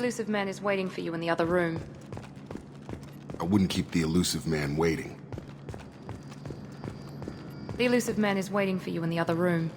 elusive man is waiting for you in the other room. I wouldn't keep the elusive man waiting. The elusive man is waiting for you in the other room.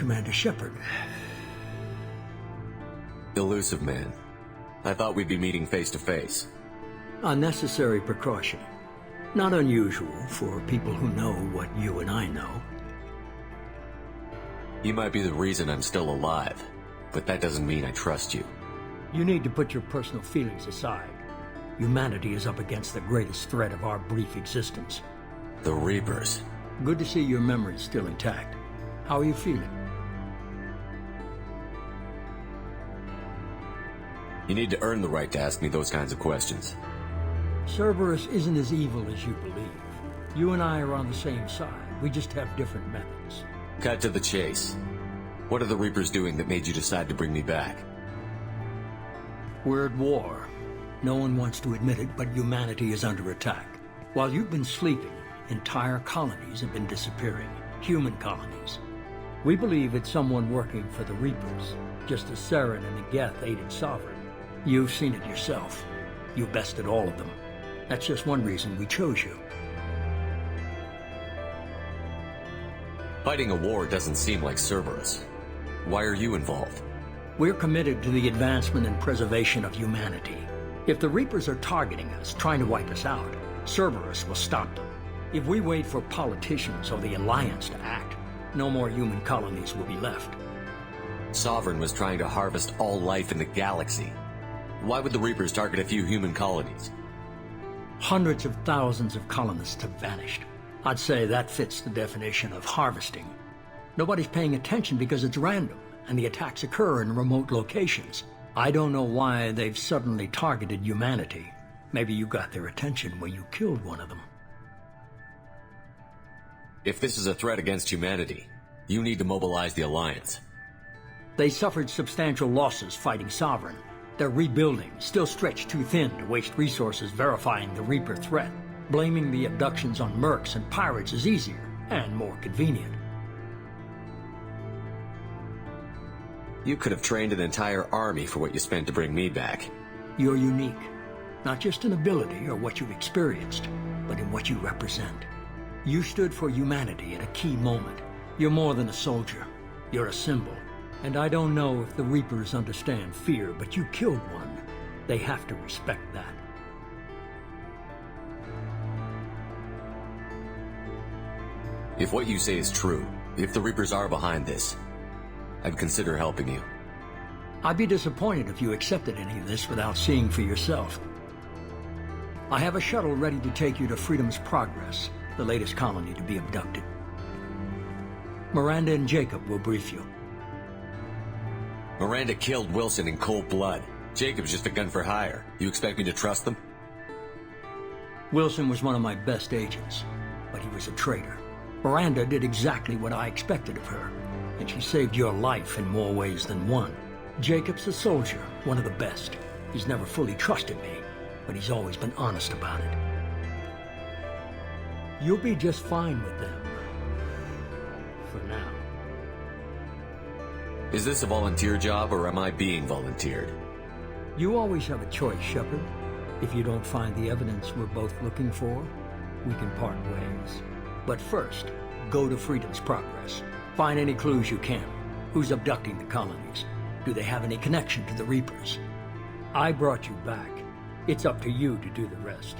Commander Shepard. Elusive man. I thought we'd be meeting face to face. A necessary precaution. Not unusual for people who know what you and I know. You might be the reason I'm still alive, but that doesn't mean I trust you. You need to put your personal feelings aside. Humanity is up against the greatest threat of our brief existence. The Reapers. Good to see your memory's still intact. How are you feeling? You need to earn the right to ask me those kinds of questions. Cerberus isn't as evil as you believe. You and I are on the same side. We just have different methods. Cut to the chase. What are the Reapers doing that made you decide to bring me back? We're at war. No one wants to admit it, but humanity is under attack. While you've been sleeping, entire colonies have been disappearing. Human colonies. We believe it's someone working for the Reapers, just as Saren and Geth aided Sovereign. You've seen it yourself. You bested all of them. That's just one reason we chose you. Fighting a war doesn't seem like Cerberus. Why are you involved? We're committed to the advancement and preservation of humanity. If the Reapers are targeting us, trying to wipe us out, Cerberus will stop them. If we wait for politicians or the Alliance to act, no more human colonies will be left. Sovereign was trying to harvest all life in the galaxy. Why would the Reapers target a few human colonies? Hundreds of thousands of colonists have vanished. I'd say that fits the definition of harvesting. Nobody's paying attention because it's random, and the attacks occur in remote locations. I don't know why they've suddenly targeted humanity. Maybe you got their attention when you killed one of them. If this is a threat against humanity, you need to mobilize the Alliance. They suffered substantial losses fighting Sovereign. They're rebuilding, still stretched too thin to waste resources verifying the Reaper threat. Blaming the abductions on mercs and pirates is easier and more convenient. You could have trained an entire army for what you spent to bring me back. You're unique, not just in ability or what you've experienced, but in what you represent. You stood for humanity at a key moment. You're more than a soldier. You're a symbol. And I don't know if the Reapers understand fear, but you killed one. They have to respect that. If what you say is true, if the Reapers are behind this, I'd consider helping you. I'd be disappointed if you accepted any of this without seeing for yourself. I have a shuttle ready to take you to Freedom's Progress, the latest colony to be abducted. Miranda and Jacob will brief you. Miranda killed Wilson in cold blood. Jacob's just a gun for hire. You expect me to trust them? Wilson was one of my best agents, but he was a traitor. Miranda did exactly what I expected of her, and she saved your life in more ways than one. Jacob's a soldier, one of the best. He's never fully trusted me, but he's always been honest about it. You'll be just fine with them. For now. Is this a volunteer job, or am I being volunteered? You always have a choice, Shepard. If you don't find the evidence we're both looking for, we can part ways. But first, go to Freedom's Progress. Find any clues you can. Who's abducting the colonies? Do they have any connection to the Reapers? I brought you back. It's up to you to do the rest.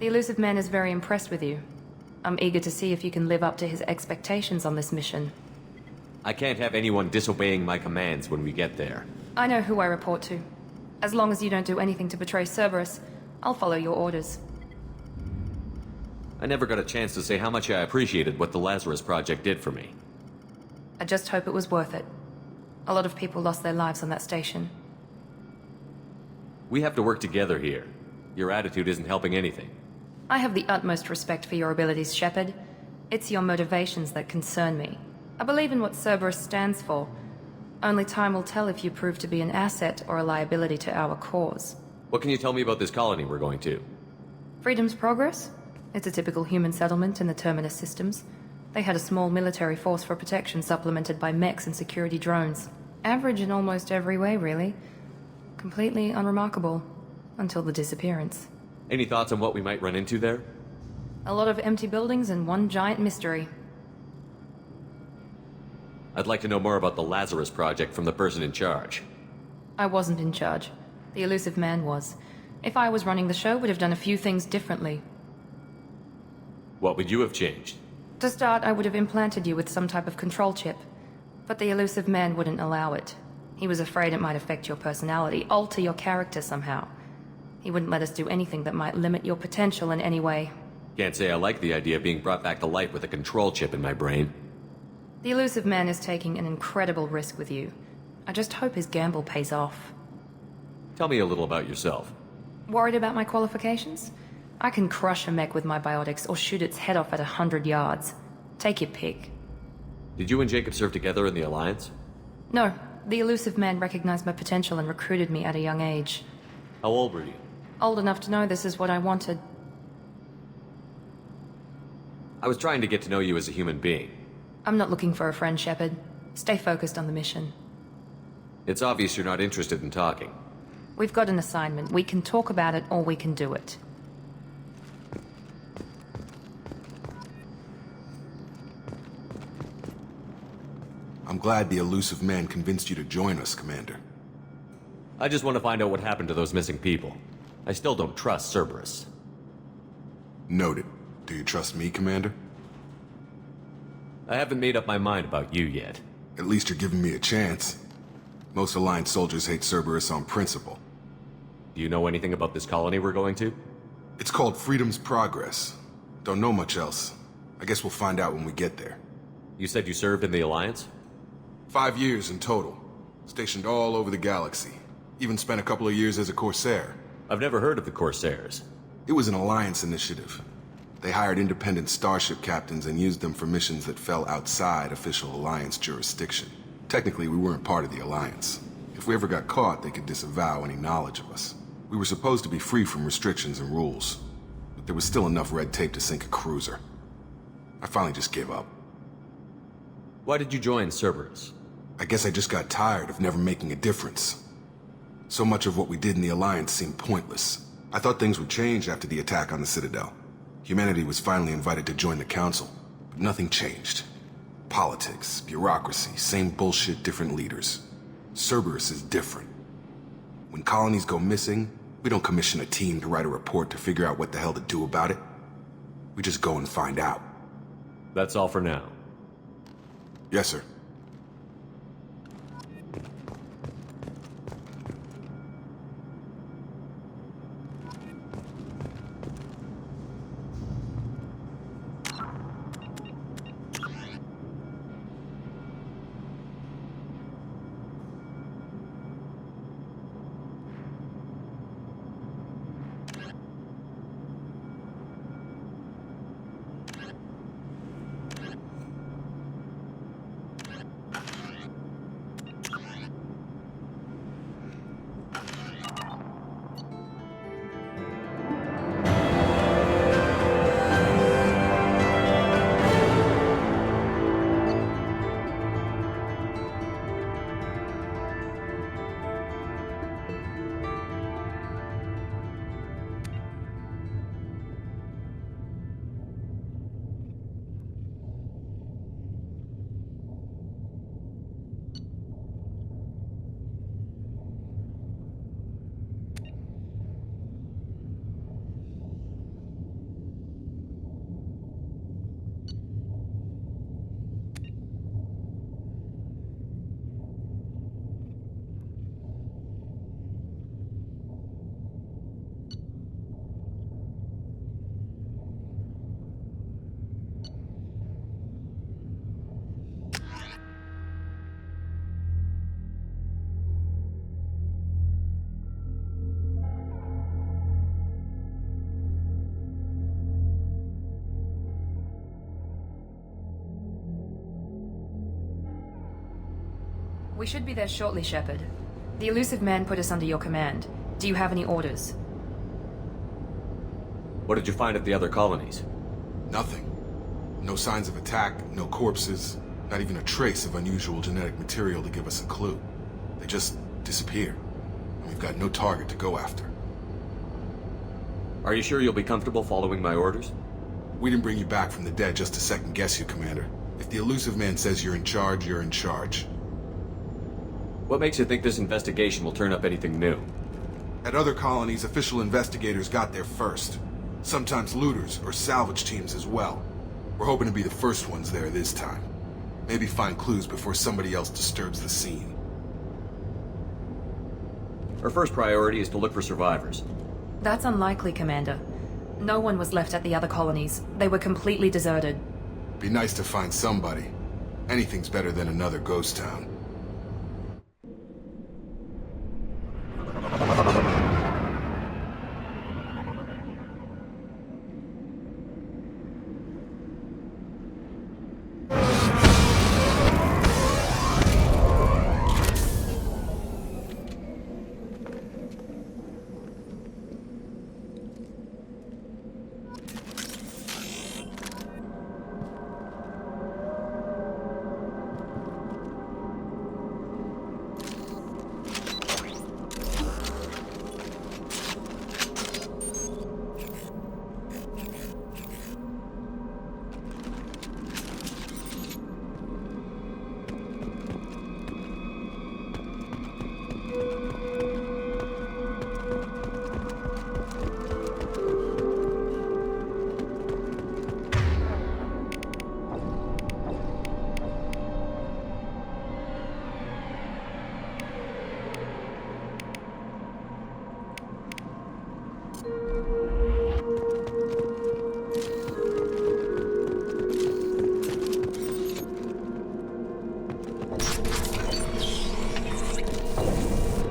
The elusive man is very impressed with you. I'm eager to see if you can live up to his expectations on this mission. I can't have anyone disobeying my commands when we get there. I know who I report to. As long as you don't do anything to betray Cerberus, I'll follow your orders. I never got a chance to say how much I appreciated what the Lazarus Project did for me. I just hope it was worth it. A lot of people lost their lives on that station. We have to work together here. Your attitude isn't helping anything. I have the utmost respect for your abilities, Shepard. It's your motivations that concern me. I believe in what Cerberus stands for. Only time will tell if you prove to be an asset or a liability to our cause. What can you tell me about this colony we're going to? Freedom's Progress? It's a typical human settlement in the Terminus systems. They had a small military force for protection supplemented by mechs and security drones. Average in almost every way, really. Completely unremarkable. Until the disappearance. Any thoughts on what we might run into there? A lot of empty buildings and one giant mystery. I'd like to know more about the Lazarus Project from the person in charge. I wasn't in charge. The elusive man was. If I was running the show, would have done a few things differently. What would you have changed? To start, I would have implanted you with some type of control chip. But the elusive man wouldn't allow it. He was afraid it might affect your personality, alter your character somehow. He wouldn't let us do anything that might limit your potential in any way. Can't say I like the idea of being brought back to life with a control chip in my brain. The elusive man is taking an incredible risk with you. I just hope his gamble pays off. Tell me a little about yourself. Worried about my qualifications? I can crush a mech with my biotics or shoot its head off at 100 yards. Take your pick. Did you and Jacob serve together in the Alliance? No, the elusive man recognized my potential and recruited me at a young age. How old were you? Old enough to know this is what I wanted. I was trying to get to know you as a human being. I'm not looking for a friend, Shepard. Stay focused on the mission. It's obvious you're not interested in talking. We've got an assignment. We can talk about it or we can do it. I'm glad the elusive man convinced you to join us, Commander. I just want to find out what happened to those missing people. I still don't trust Cerberus. Noted. Do you trust me, Commander? I haven't made up my mind about you yet. At least you're giving me a chance. Most Alliance soldiers hate Cerberus on principle. Do you know anything about this colony we're going to? It's called Freedom's Progress. Don't know much else. I guess we'll find out when we get there. You said you served in the Alliance? 5 years in total. Stationed all over the galaxy. Even spent a couple of years as a Corsair. I've never heard of the Corsairs. It was an Alliance initiative. They hired independent starship captains and used them for missions that fell outside official Alliance jurisdiction. Technically, we weren't part of the Alliance. If we ever got caught, they could disavow any knowledge of us. We were supposed to be free from restrictions and rules, but there was still enough red tape to sink a cruiser. I finally just gave up. Why did you join Cerberus? I guess I just got tired of never making a difference. So much of what we did in the Alliance seemed pointless. I thought things would change after the attack on the Citadel. Humanity was finally invited to join the Council, but nothing changed. Politics, bureaucracy, same bullshit, different leaders. Cerberus is different. When colonies go missing, we don't commission a team to write a report to figure out what the hell to do about it. We just go and find out. That's all for now. Yes, sir. We should be there shortly, Shepard. The elusive man put us under your command. Do you have any orders? What did you find at the other colonies? Nothing. No signs of attack, no corpses, not even a trace of unusual genetic material to give us a clue. They just disappear. And we've got no target to go after. Are you sure you'll be comfortable following my orders? We didn't bring you back from the dead just to second guess you, Commander. If the elusive man says you're in charge, you're in charge. What makes you think this investigation will turn up anything new? At other colonies, official investigators got there first. Sometimes looters or salvage teams as well. We're hoping to be the first ones there this time. Maybe find clues before somebody else disturbs the scene. Our first priority is to look for survivors. That's unlikely, Commander. No one was left at the other colonies. They were completely deserted. Be nice to find somebody. Anything's better than another ghost town.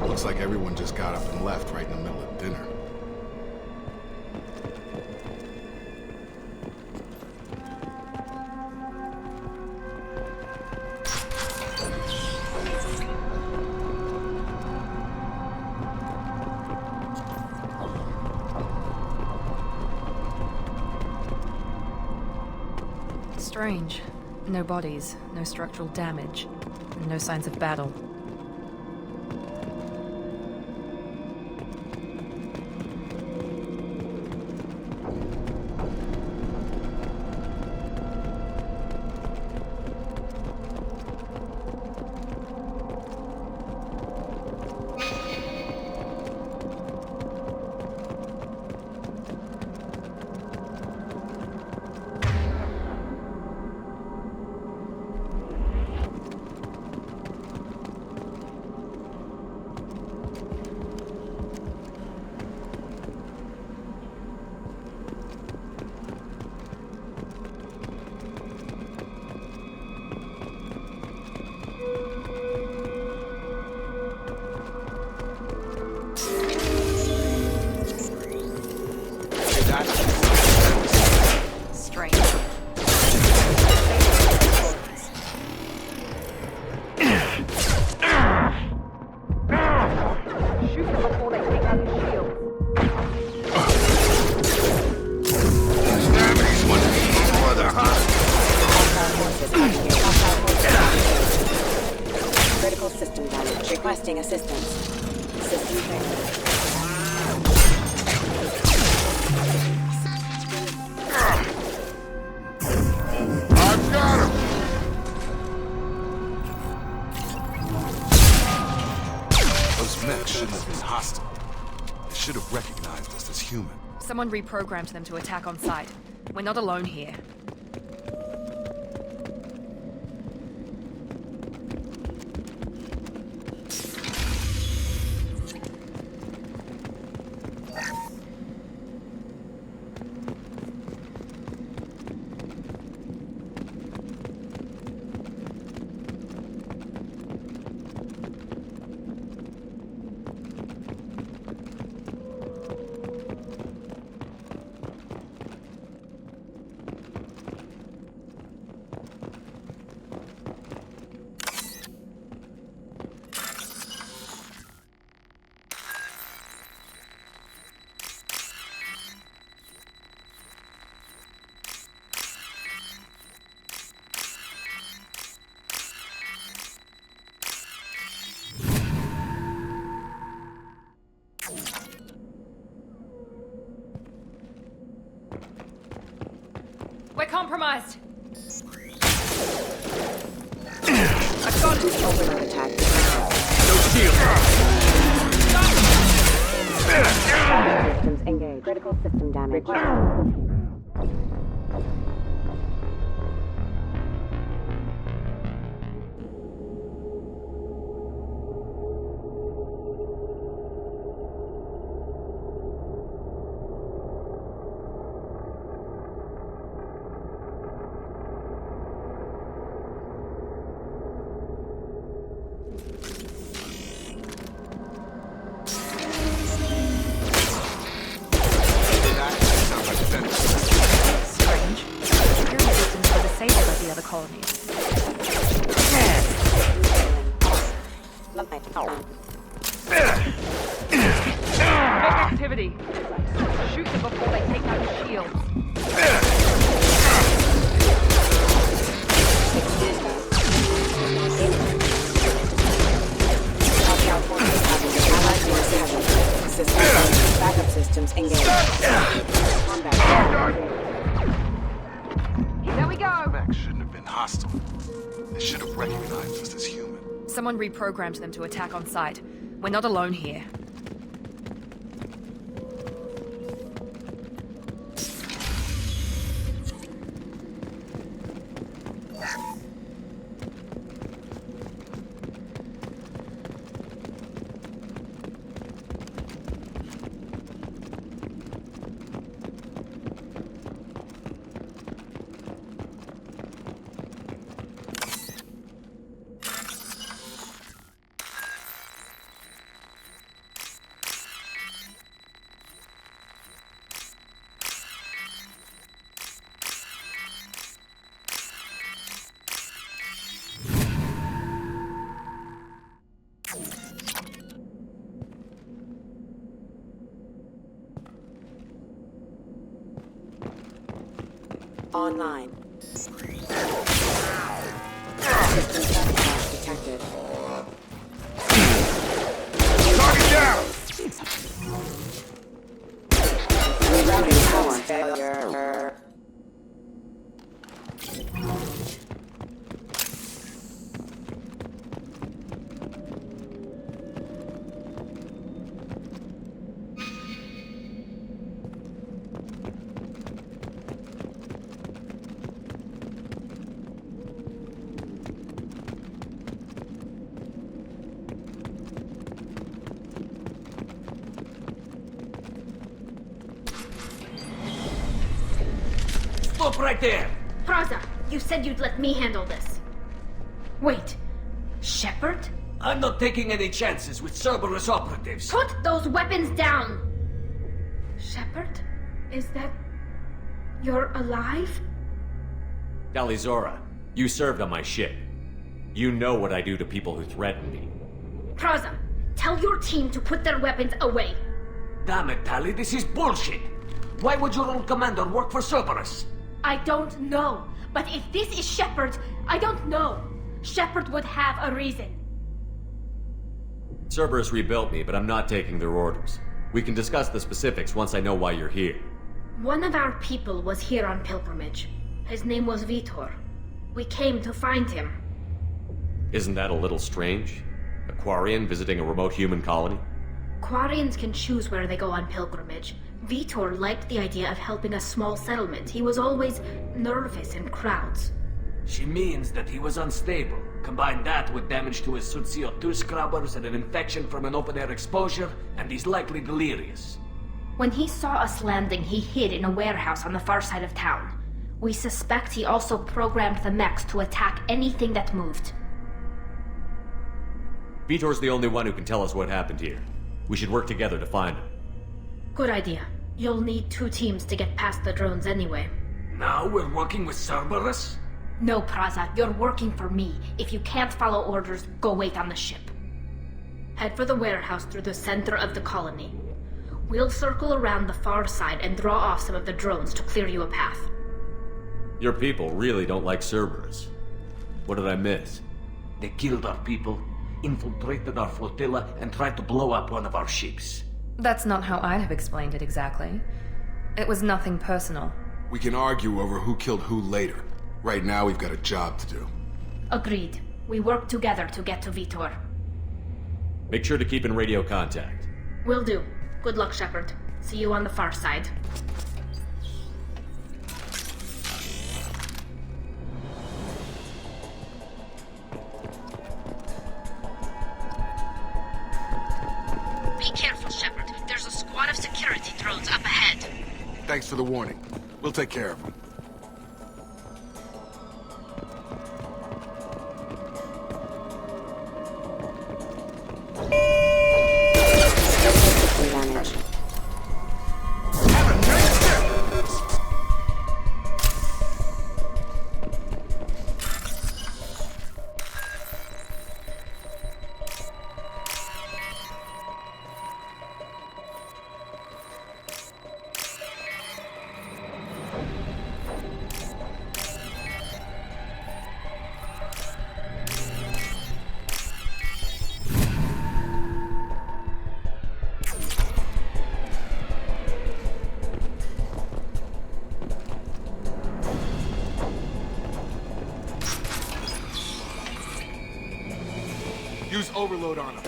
Looks like everyone just got up and left right in the middle of dinner. Strange. No bodies, no structural damage, and no signs of battle. Strange. Shoot them before they take out your shield. Critical system damage. Requesting assistance. System failure. I've got him! Those mechs shouldn't have been hostile. They should have recognized us as human. Someone reprogrammed them to attack on sight. We're not alone here. We're compromised. I've got it. Overload attack. No shield! Systems engaged. Critical system damage. Activity. Shoot them before they take out the shields. Backup systems engaged. There we go. Max shouldn't have been hostile. They should have recognized us as human. Someone reprogrammed them to attack on sight. We're not alone here. Online. System detected. Target down! Rerouting power failure. Stop right there! Praza, you said you'd let me handle this. Wait, Shepard? I'm not taking any chances with Cerberus operatives. Put those weapons down! Shepard? Is that... you're alive? Dalizora, you served on my ship. You know what I do to people who threaten me. Praza, tell your team to put their weapons away. Damn it, Tali, this is bullshit! Why would your old commander work for Cerberus? I don't know, but if this is Shepard, I don't know. Shepard would have a reason. Cerberus rebuilt me, but I'm not taking their orders. We can discuss the specifics once I know why you're here. One of our people was here on pilgrimage. His name was Vitor. We came to find him. Isn't that a little strange? A Quarian visiting a remote human colony? Quarians can choose where they go on pilgrimage. Vitor liked the idea of helping a small settlement. He was always nervous in crowds. She means that he was unstable. Combine that with damage to his CO2 scrubbers and an infection from an open-air exposure, and he's likely delirious. When he saw us landing, he hid in a warehouse on the far side of town. We suspect he also programmed the mechs to attack anything that moved. Vitor's the only one who can tell us what happened here. We should work together to find him. Good idea. You'll need 2 teams to get past the drones anyway. Now we're working with Cerberus? No, Praza, you're working for me. If you can't follow orders, go wait on the ship. Head for the warehouse through the center of the colony. We'll circle around the far side and draw off some of the drones to clear you a path. Your people really don't like Cerberus. What did I miss? They killed our people, infiltrated our flotilla, and tried to blow up one of our ships. That's not how I'd have explained it exactly. It was nothing personal. We can argue over who killed who later. Right now, we've got a job to do. Agreed. We work together to get to Vitor. Make sure to keep in radio contact. Will do. Good luck, Shepard. See you on the far side. Be careful, Shepard. There's a squad of security drones up ahead. Thanks for the warning. We'll take care of them. Damage. Use overload on them.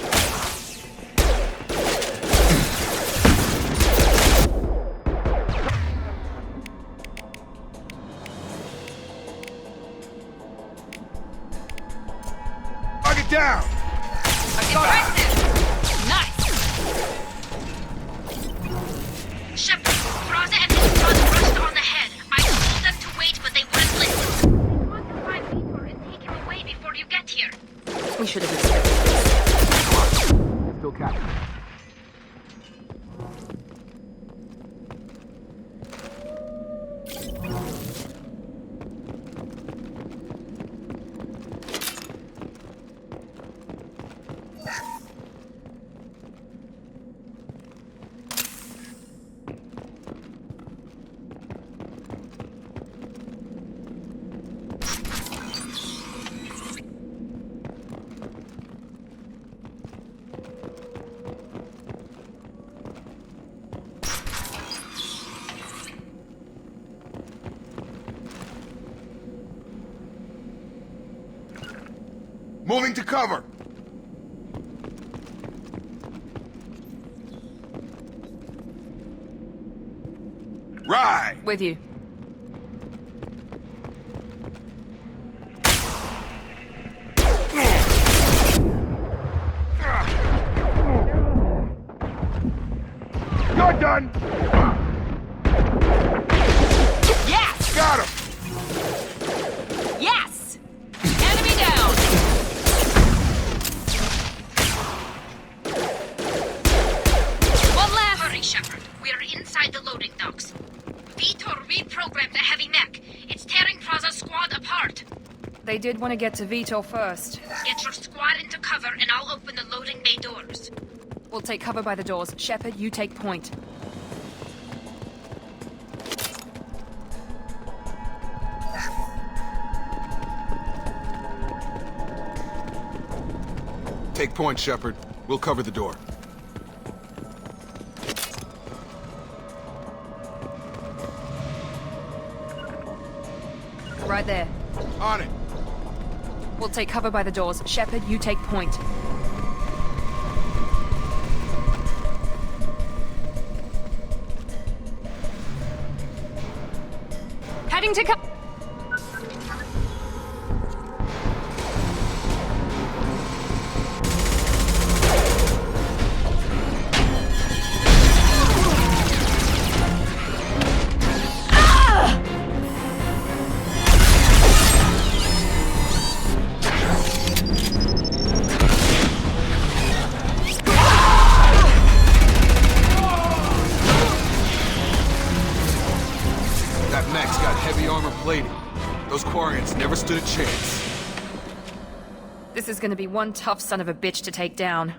Target down! Shepard, Raza and his squad rushed on ahead. I told them to wait, but they wouldn't listen. You want to find Vitor and take him away before you get here. We should have expected this. Still captured. Moving to cover! Right! With you. You're done! Yes! Got him! Yes! Enemy down! One left! Hurry, Shepard. We're inside the loading docks. Vitor reprogrammed the heavy mech. It's tearing Praza's squad apart. They did want to get to Vitor first. Get your squad into cover and I'll open the loading bay doors. We'll take cover by the doors. Shepard, you take point. Take point, Shepard. We'll cover the door. Right there. On it. We'll take cover by the doors. Shepard, you take point. Heading to cover. That mech's got heavy armor plating. Those Quarians never stood a chance. This is gonna be one tough son of a bitch to take down.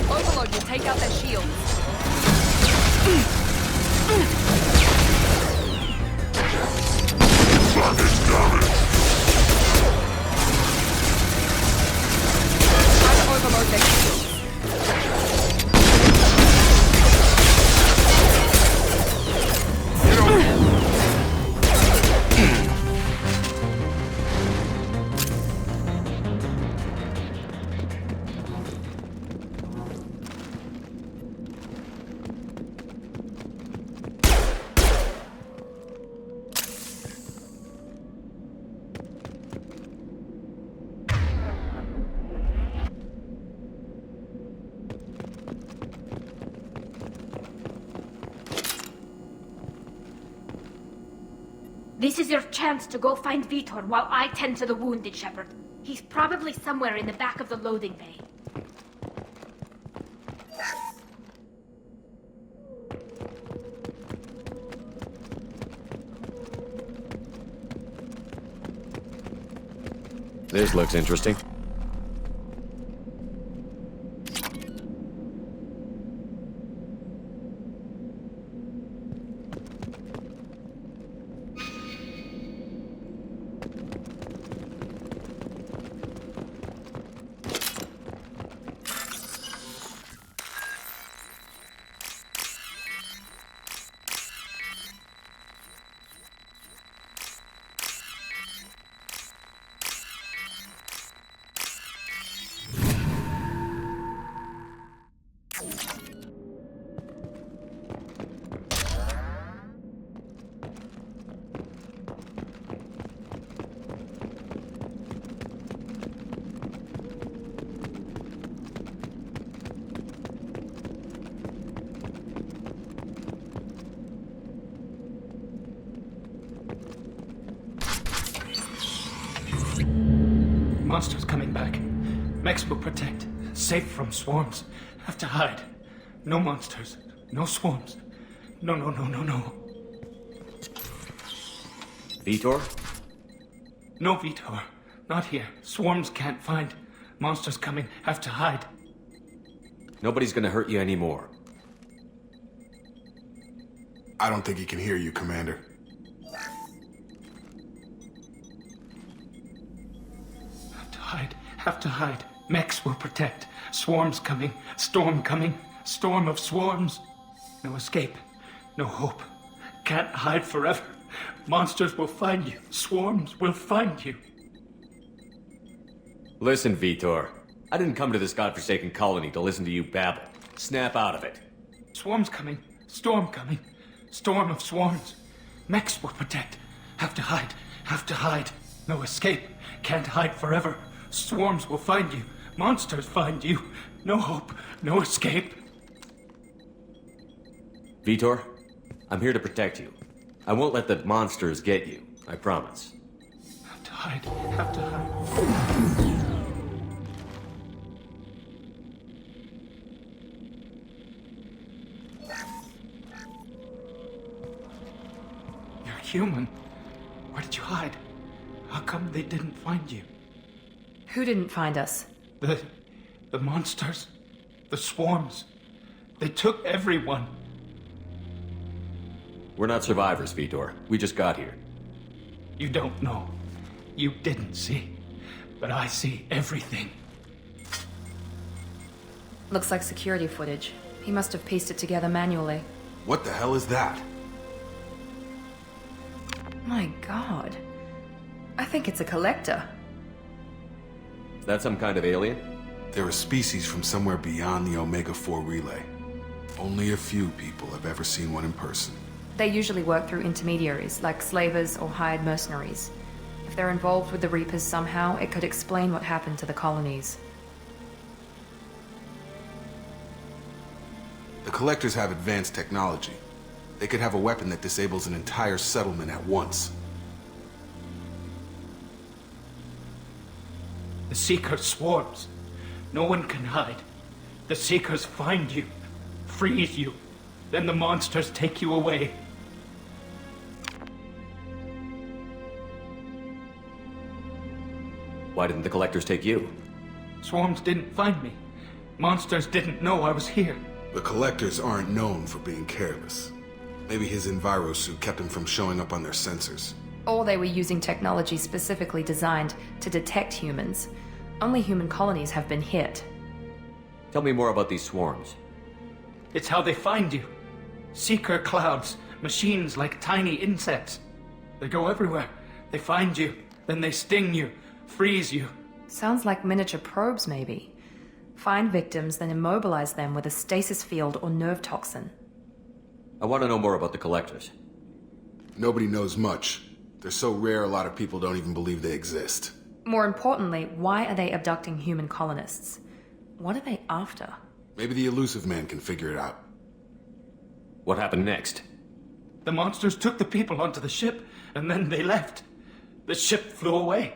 Overload will take out their shields. Try to overload their shields. This is your chance to go find Vitor while I tend to the wounded, Shepard. He's probably somewhere in the back of the loading bay. This looks interesting. Monsters coming back. Mechs will protect. Safe from swarms. Have to hide. No monsters. No swarms. No. Vitor? No Vitor. Not here. Swarms can't find. Monsters coming. Have to hide. Nobody's gonna hurt you anymore. I don't think he can hear you, Commander. Have to hide. Mechs will protect. Swarms coming. Storm coming. Storm of swarms. No escape. No hope. Can't hide forever. Monsters will find you. Swarms will find you. Listen, Vitor. I didn't come to this godforsaken colony to listen to you babble. Snap out of it. Swarms coming. Storm coming. Storm of swarms. Mechs will protect. Have to hide. Have to hide. No escape. Can't hide forever. Swarms will find you. Monsters find you. No hope. No escape. Vitor, I'm here to protect you. I won't let the monsters get you. I promise. Have to hide. Have to hide. You're human. Where did you hide? How come they didn't find you? Who didn't find us? The monsters. The swarms. They took everyone. We're not survivors, Vitor. We just got here. You don't know. You didn't see. But I see everything. Looks like security footage. He must have pieced it together manually. What the hell is that? My god. I think it's a collector. Is that some kind of alien? They're a species from somewhere beyond the Omega-4 relay. Only a few people have ever seen one in person. They usually work through intermediaries, like slavers or hired mercenaries. If they're involved with the Reapers somehow, it could explain what happened to the colonies. The Collectors have advanced technology. They could have a weapon that disables an entire settlement at once. The Seeker swarms. No one can hide. The Seekers find you, freeze you, then the monsters take you away. Why didn't the collectors take you? Swarms didn't find me. Monsters didn't know I was here. The Collectors aren't known for being careless. Maybe his envirosuit kept him from showing up on their sensors. Or they were using technology specifically designed to detect humans. Only human colonies have been hit. Tell me more about these swarms. It's how they find you. Seeker clouds, machines like tiny insects. They go everywhere. They find you, then they sting you, freeze you. Sounds like miniature probes, maybe. Find victims, then immobilize them with a stasis field or nerve toxin. I want to know more about the collectors. Nobody knows much. They're so rare a lot of people don't even believe they exist. More importantly, why are they abducting human colonists? What are they after? Maybe the elusive man can figure it out. What happened next? The monsters took the people onto the ship, and then they left. The ship flew away.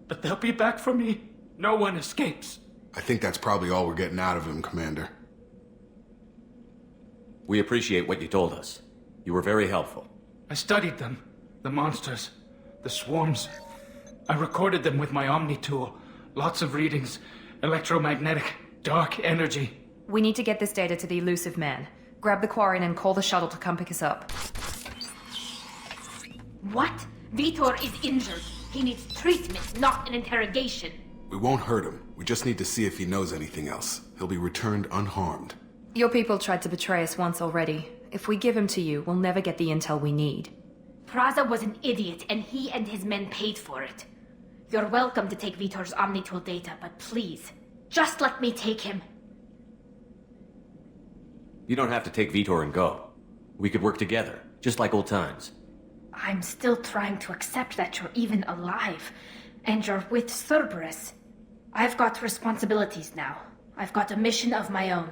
But they'll be back for me. No one escapes. I think that's probably all we're getting out of him, Commander. We appreciate what you told us. You were very helpful. I studied them. The monsters. The swarms. I recorded them with my Omni tool. Lots of readings. Electromagnetic. Dark energy. We need to get this data to the elusive man. Grab the Quarian and call the shuttle to come pick us up. What? Vitor is injured. He needs treatment, not an interrogation. We won't hurt him. We just need to see if he knows anything else. He'll be returned unharmed. Your people tried to betray us once already. If we give him to you, we'll never get the intel we need. Praza was an idiot, and he and his men paid for it. You're welcome to take Vitor's Omnitool data, but please, just let me take him. You don't have to take Vitor and go. We could work together, just like old times. I'm still trying to accept that you're even alive, and you're with Cerberus. I've got responsibilities now. I've got a mission of my own.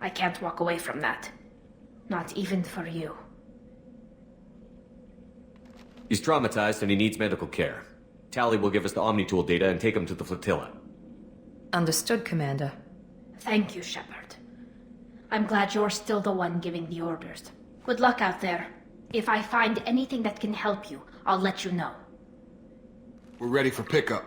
I can't walk away from that. Not even for you. He's traumatized and he needs medical care. Tally will give us the Omnitool data and take him to the flotilla. Understood, Commander. Thank you, Shepard. I'm glad you're still the one giving the orders. Good luck out there. If I find anything that can help you, I'll let you know. We're ready for pickup.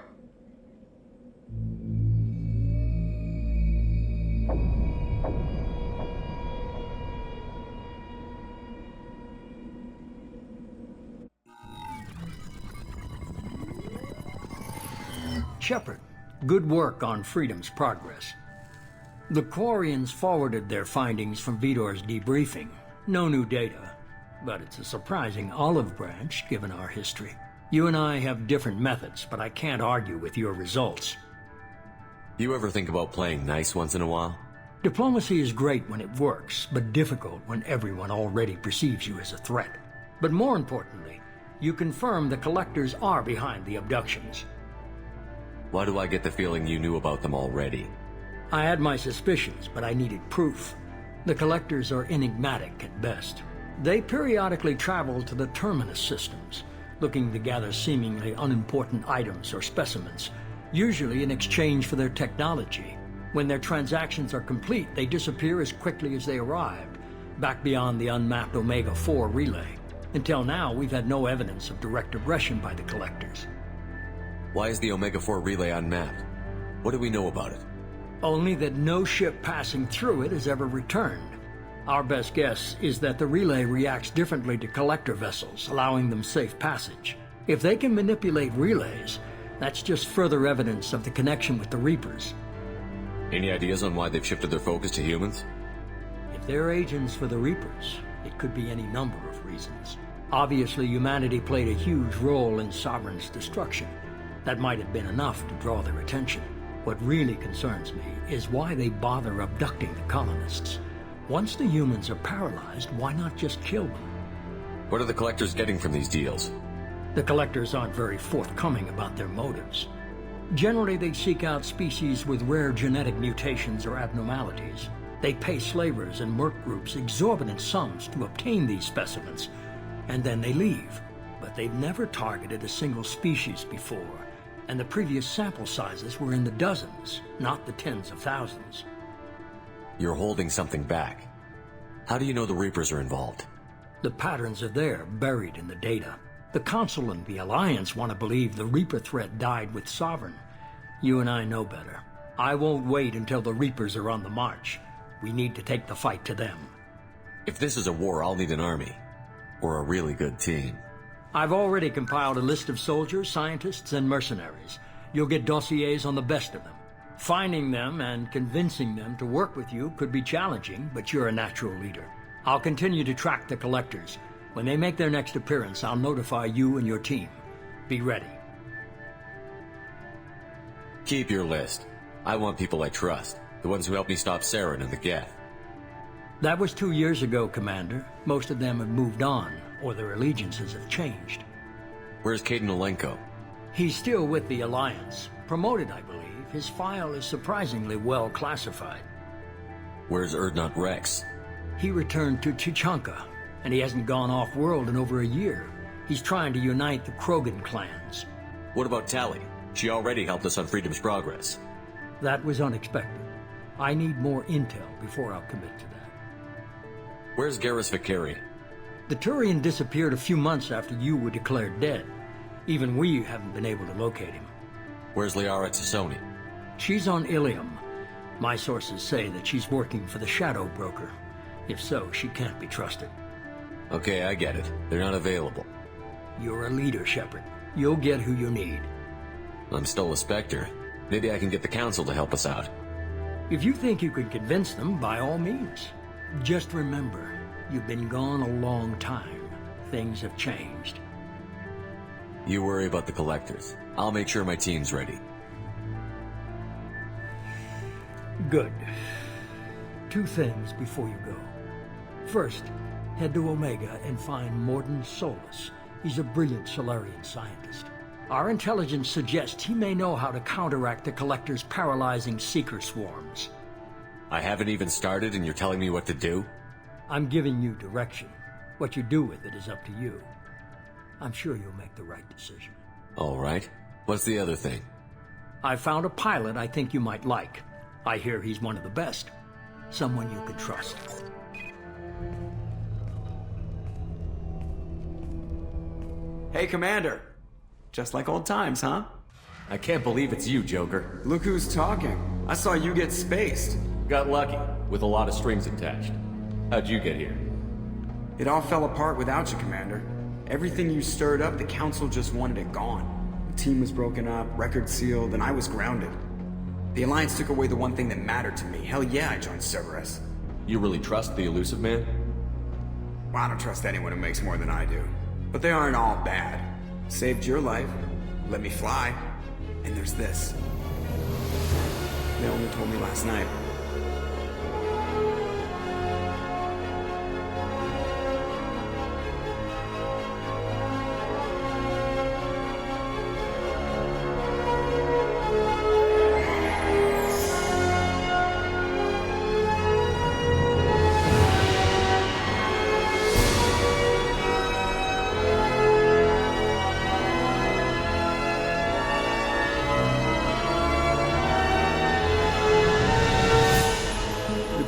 Shepard, good work on Freedom's progress. The Quarians forwarded their findings from Vitor's debriefing. No new data, but it's a surprising olive branch given our history. You and I have different methods, but I can't argue with your results. You ever think about playing nice once in a while? Diplomacy is great when it works, but difficult when everyone already perceives you as a threat. But more importantly, you confirm the Collectors are behind the abductions. Why do I get the feeling you knew about them already? I had my suspicions, but I needed proof. The Collectors are enigmatic at best. They periodically travel to the Terminus systems, looking to gather seemingly unimportant items or specimens, usually in exchange for their technology. When their transactions are complete, they disappear as quickly as they arrived, back beyond the unmapped Omega-4 relay. Until now, we've had no evidence of direct aggression by the Collectors. Why is the Omega-4 relay unmapped? What do we know about it? Only that no ship passing through it has ever returned. Our best guess is that the relay reacts differently to Collector vessels, allowing them safe passage. If they can manipulate relays, that's just further evidence of the connection with the Reapers. Any ideas on why they've shifted their focus to humans? If they're agents for the Reapers, it could be any number of reasons. Obviously, humanity played a huge role in Sovereign's destruction. That might have been enough to draw their attention. What really concerns me is why they bother abducting the colonists. Once the humans are paralyzed, why not just kill them? What are the Collectors getting from these deals? The Collectors aren't very forthcoming about their motives. Generally, they seek out species with rare genetic mutations or abnormalities. They pay slavers and merc groups exorbitant sums to obtain these specimens, and then they leave. But they've never targeted a single species before, and the previous sample sizes were in the dozens, not the tens of thousands. You're holding something back. How do you know the Reapers are involved? The patterns are there, buried in the data. The Council and the Alliance want to believe the Reaper threat died with Sovereign. You and I know better. I won't wait until the Reapers are on the march. We need to take the fight to them. If this is a war, I'll need an army. Or a really good team. I've already compiled a list of soldiers, scientists, and mercenaries. You'll get dossiers on the best of them. Finding them and convincing them to work with you could be challenging, but you're a natural leader. I'll continue to track the Collectors. When they make their next appearance, I'll notify you and your team. Be ready. Keep your list. I want people I trust. The ones who helped me stop Saren and the Geth. That was 2 years ago, Commander. Most of them have moved on, or their allegiances have changed. Where's Caden Olenko? He's still with the Alliance. Promoted, I believe. His file is surprisingly well classified. Where's Erdnot Rex? He returned to Chichanka, and he hasn't gone off-world in over a year. He's trying to unite the Krogan clans. What about Tally? She already helped us on Freedom's Progress. That was unexpected. I need more intel before I'll commit to that. Where's Garrus Vakari? The Turian disappeared a few months after you were declared dead. Even we haven't been able to locate him. Where's Liara Tassoni? She's on Ilium. My sources say that she's working for the Shadow Broker. If so, she can't be trusted. Okay, I get it. They're not available. You're a leader, Shepard. You'll get who you need. I'm still a Spectre. Maybe I can get the Council to help us out. If you think you can convince them, by all means. Just remember, you've been gone a long time. Things have changed. You worry about the Collectors. I'll make sure my team's ready. Good. 2 things before you go. First, head to Omega and find Mordin Solus. He's a brilliant Solarian scientist. Our intelligence suggests he may know how to counteract the Collector's paralyzing Seeker swarms. I haven't even started and you're telling me what to do? I'm giving you direction. What you do with it is up to you. I'm sure you'll make the right decision. All right. What's the other thing? I found a pilot I think you might like. I hear he's one of the best. Someone you can trust. Hey, Commander. Just like old times, huh? I can't believe it's you, Joker. Look who's talking. I saw you get spaced. Got lucky, with a lot of strings attached. How'd you get here? It all fell apart without you, Commander. Everything you stirred up, the Council just wanted it gone. The team was broken up, record sealed, and I was grounded. The Alliance took away the one thing that mattered to me. Hell yeah, I joined Cerberus. You really trust the Elusive Man? Well, I don't trust anyone who makes more than I do. But they aren't all bad. Saved your life, let me fly, and there's this. They only told me last night.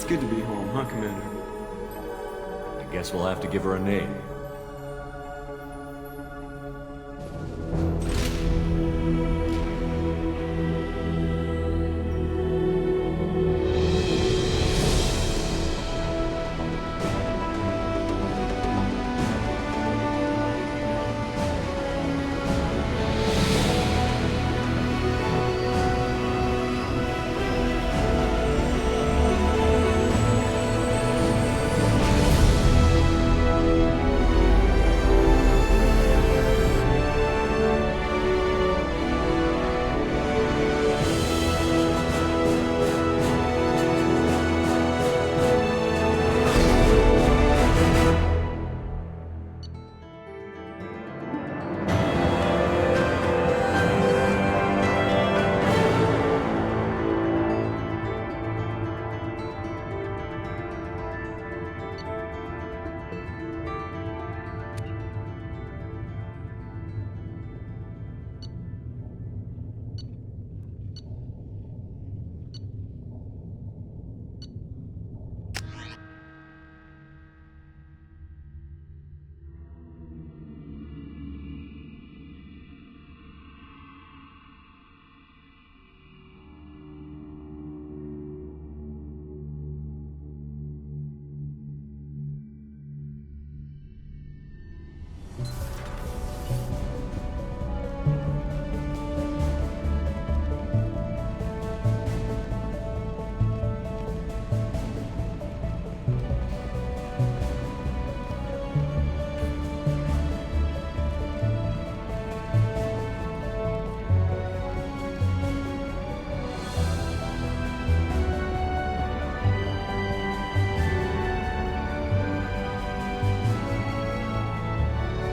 Good to be home, huh, Commander? I guess we'll have to give her a name.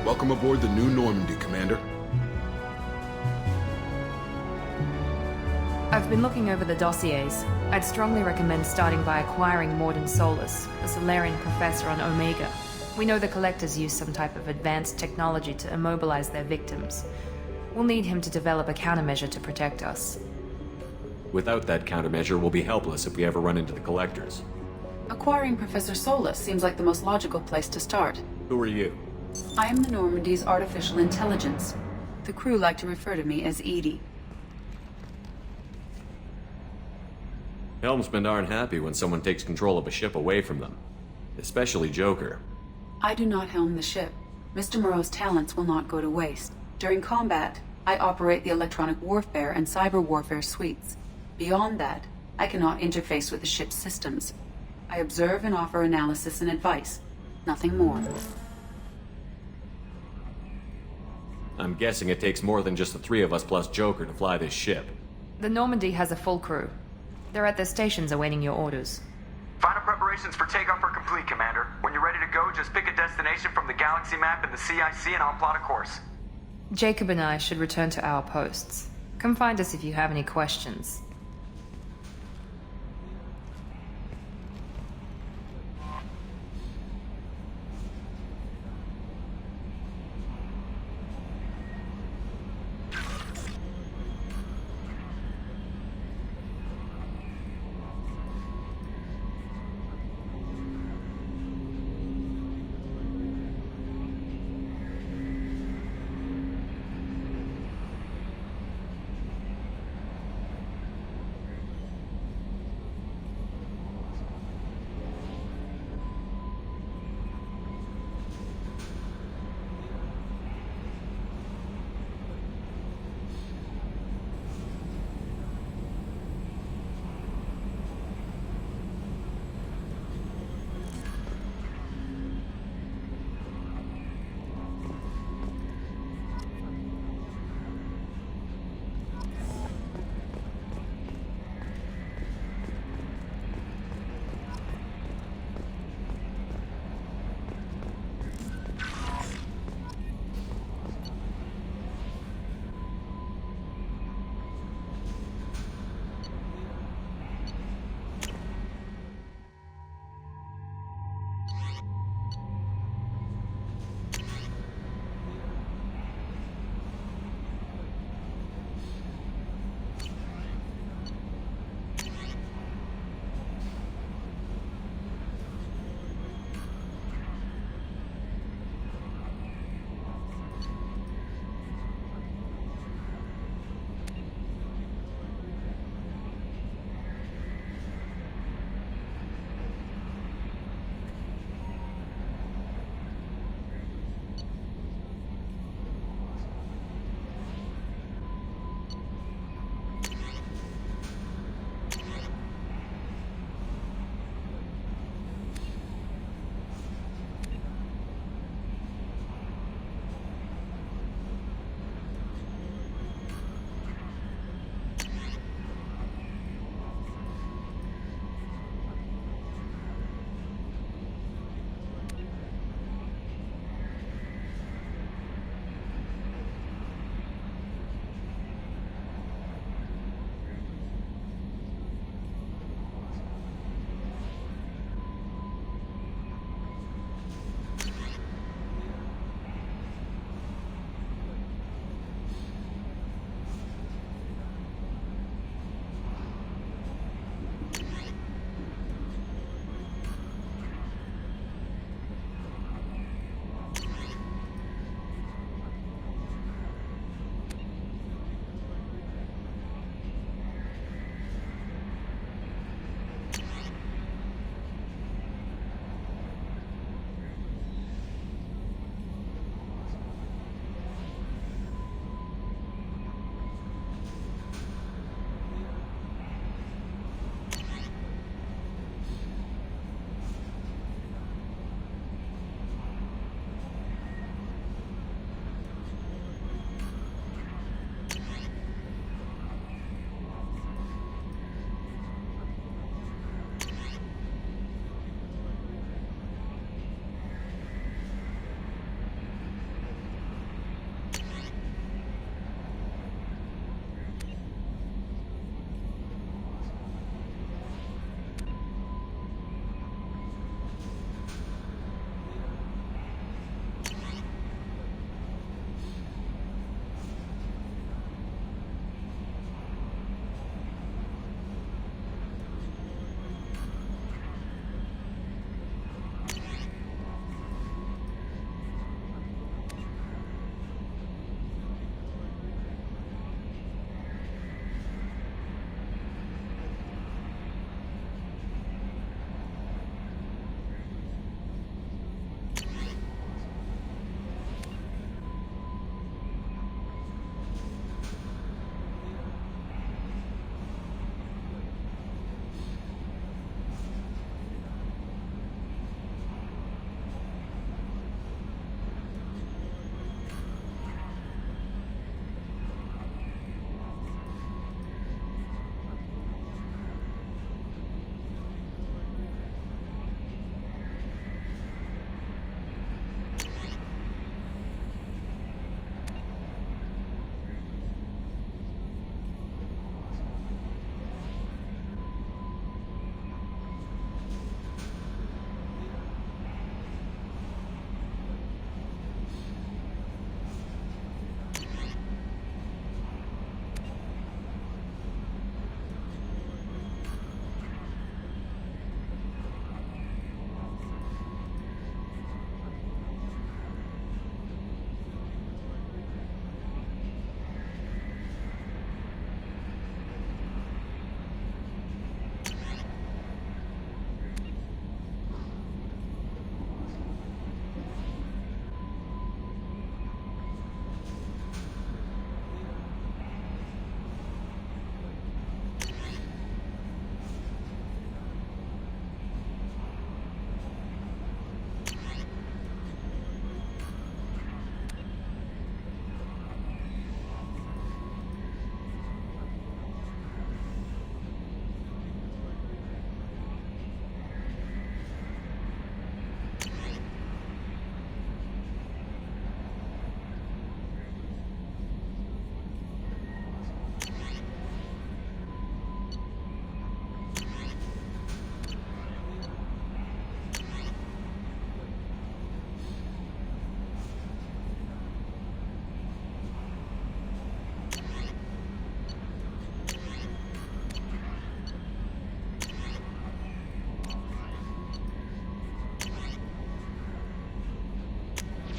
Welcome aboard the new Normandy, Commander. I've been looking over the dossiers. I'd strongly recommend starting by acquiring Mordin Solus, the Solarian professor on Omega. We know the Collectors use some type of advanced technology to immobilize their victims. We'll need him to develop a countermeasure to protect us. Without that countermeasure, we'll be helpless if we ever run into the Collectors. Acquiring Professor Solus seems like the most logical place to start. Who are you? I am the Normandy's artificial intelligence. The crew like to refer to me as Edie. Helmsmen aren't happy when someone takes control of a ship away from them. Especially Joker. I do not helm the ship. Mr. Moreau's talents will not go to waste. During combat, I operate the electronic warfare and cyber warfare suites. Beyond that, I cannot interface with the ship's systems. I observe and offer analysis and advice. Nothing more. I'm guessing it takes more than just the three of us plus Joker to fly this ship. The Normandy has a full crew. They're at their stations awaiting your orders. Final preparations for takeoff are complete, Commander. When you're ready to go, just pick a destination from the galaxy map in the CIC and I'll plot a course. Jacob and I should return to our posts. Come find us if you have any questions.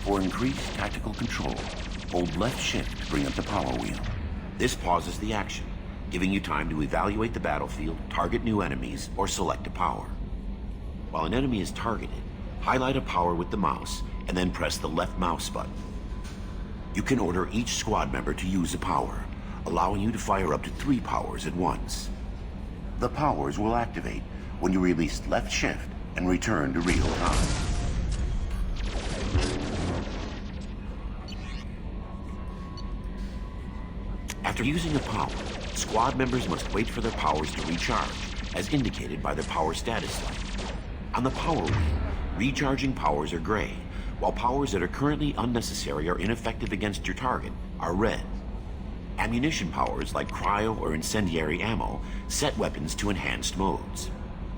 For increased tactical control, hold left shift to bring up the power wheel. This pauses the action, giving you time to evaluate the battlefield, target new enemies, or select a power. While an enemy is targeted, highlight a power with the mouse, and then press the left mouse button. You can order each squad member to use a power, allowing you to fire up to 3 powers at once. The powers will activate when you release left shift and return to real time. After using a power, squad members must wait for their powers to recharge, as indicated by their power status light. On the power wheel, recharging powers are gray, while powers that are currently unnecessary or ineffective against your target are red. Ammunition powers like cryo or incendiary ammo set weapons to enhanced modes.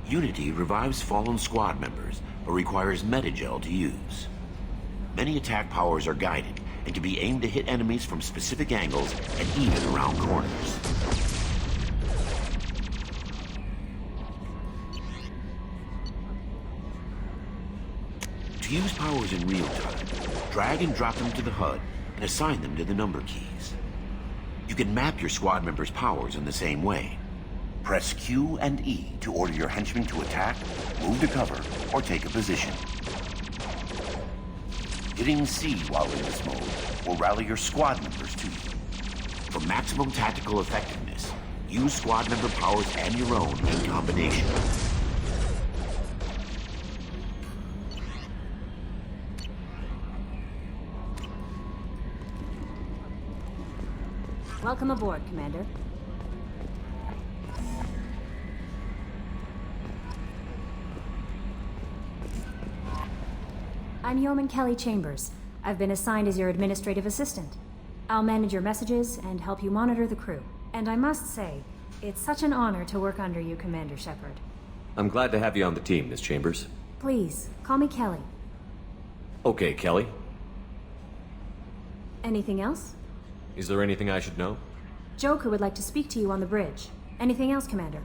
Unity revives fallen squad members, but requires metagel to use. Many attack powers are guided and can be aimed to hit enemies from specific angles and even around corners. To use powers in real time, drag and drop them to the HUD and assign them to the number keys. You can map your squad members' powers in the same way. Press Q and E to order your henchmen to attack, move to cover, or take a position. Hitting C while in this mode will rally your squad members to you. For maximum tactical effectiveness, use squad member powers and your own in combination. Welcome aboard, Commander. I'm Yeoman Kelly Chambers. I've been assigned as your administrative assistant. I'll manage your messages and help you monitor the crew. And I must say, it's such an honor to work under you, Commander Shepard. I'm glad to have you on the team, Miss Chambers. Please, call me Kelly. Okay, Kelly. Anything else? Is there anything I should know? Joker would like to speak to you on the bridge. Anything else, Commander?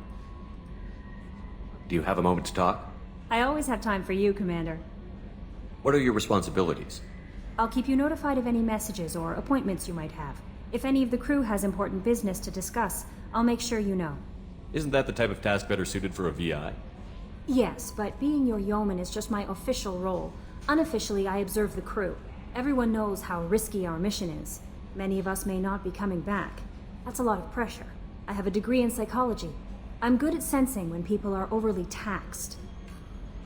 Do you have a moment to talk? I always have time for you, Commander. What are your responsibilities? I'll keep you notified of any messages or appointments you might have. If any of the crew has important business to discuss, I'll make sure you know. Isn't that the type of task better suited for a VI? Yes, but being your yeoman is just my official role. Unofficially, I observe the crew. Everyone knows how risky our mission is. Many of us may not be coming back. That's a lot of pressure. I have a degree in psychology. I'm good at sensing when people are overly taxed.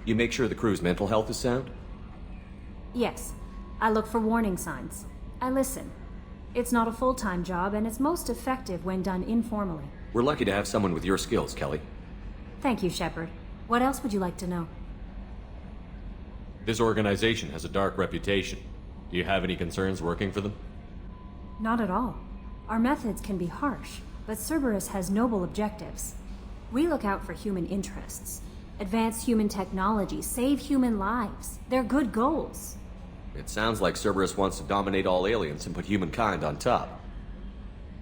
You make sure the crew's mental health is sound? Yes. I look for warning signs. I listen. It's not a full-time job, and it's most effective when done informally. We're lucky to have someone with your skills, Kelly. Thank you, Shepard. What else would you like to know? This organization has a dark reputation. Do you have any concerns working for them? Not at all. Our methods can be harsh, but Cerberus has noble objectives. We look out for human interests. Advance human technology, save human lives. They're good goals. It sounds like Cerberus wants to dominate all aliens and put humankind on top.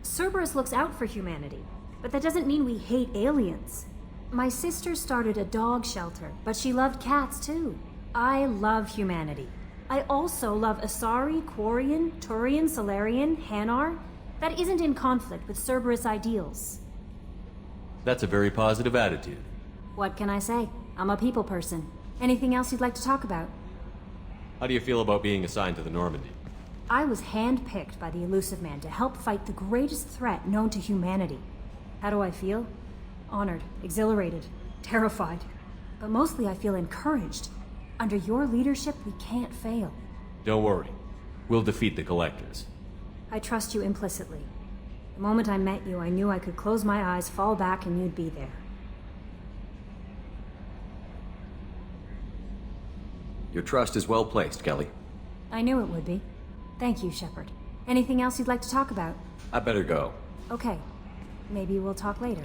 Cerberus looks out for humanity, but that doesn't mean we hate aliens. My sister started a dog shelter, but she loved cats too. I love humanity. I also love Asari, Quarian, Turian, Solarian, Hanar. That isn't in conflict with Cerberus ideals. That's a very positive attitude. What can I say? I'm a people person. Anything else you'd like to talk about? How do you feel about being assigned to the Normandy? I was handpicked by the Elusive Man to help fight the greatest threat known to humanity. How do I feel? Honored, exhilarated, terrified. But mostly I feel encouraged. Under your leadership, we can't fail. Don't worry. We'll defeat the Collectors. I trust you implicitly. The moment I met you, I knew I could close my eyes, fall back, and you'd be there. Your trust is well placed, Kelly. I knew it would be. Thank you, Shepard. Anything else you'd like to talk about? I better go. Okay. Maybe we'll talk later.